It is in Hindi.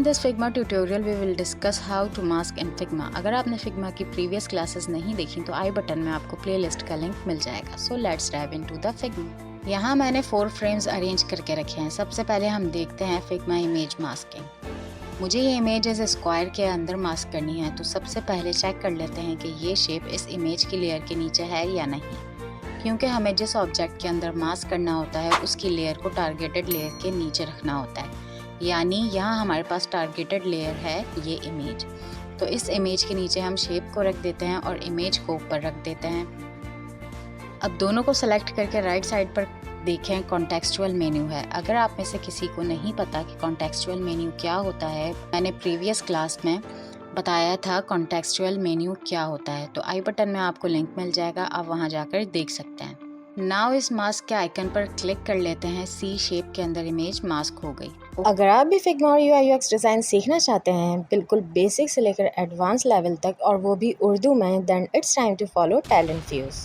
In this Figma tutorial we will discuss how to mask in Figma। अगर आपने Figma की previous classes नहीं देखी तो आई बटन में आपको playlist का लिंक मिल जाएगा। So let's dive into the Figma। यहाँ मैंने 4 frames अरेंज करके रखे हैं। सबसे पहले हम देखते हैं Figma image masking। मुझे ये इमेज एज स्क्वायर के अंदर मास्क करनी है, तो सबसे पहले चेक कर लेते हैं कि ये शेप इस इमेज की लेयर के नीचे है या नहीं, क्योंकि हमें जिस ऑब्जेक्ट के अंदर मास्क करना होता है उसकी लेयर को टारगेटेड लेयर के नीचे रखना होता है। यानी यहाँ हमारे पास टारगेटेड लेयर है ये इमेज, तो इस इमेज के नीचे हम शेप को रख देते हैं और इमेज को ऊपर रख देते हैं। अब दोनों को सेलेक्ट करके राइट साइड पर देखें कॉन्टेक्सचुअल मेन्यू है। अगर आप में से किसी को नहीं पता कि कॉन्टेक्सचुअल मेन्यू क्या होता है, मैंने प्रीवियस क्लास में बताया था कॉन्टेक्सचुअल मेन्यू क्या होता है, तो आई बटन में आपको लिंक मिल जाएगा, आप वहां जाकर देख सकते हैं। नाउ इस मास्क के आइकन पर क्लिक कर लेते हैं। सी शेप के अंदर इमेज मास्क हो गई। अगर आप भी फिग्मा और यूआई यूएक्स डिज़ाइन सीखना चाहते हैं बिल्कुल बेसिक से लेकर एडवांस लेवल तक, और वो भी उर्दू में, then it's time to follow talent fuse.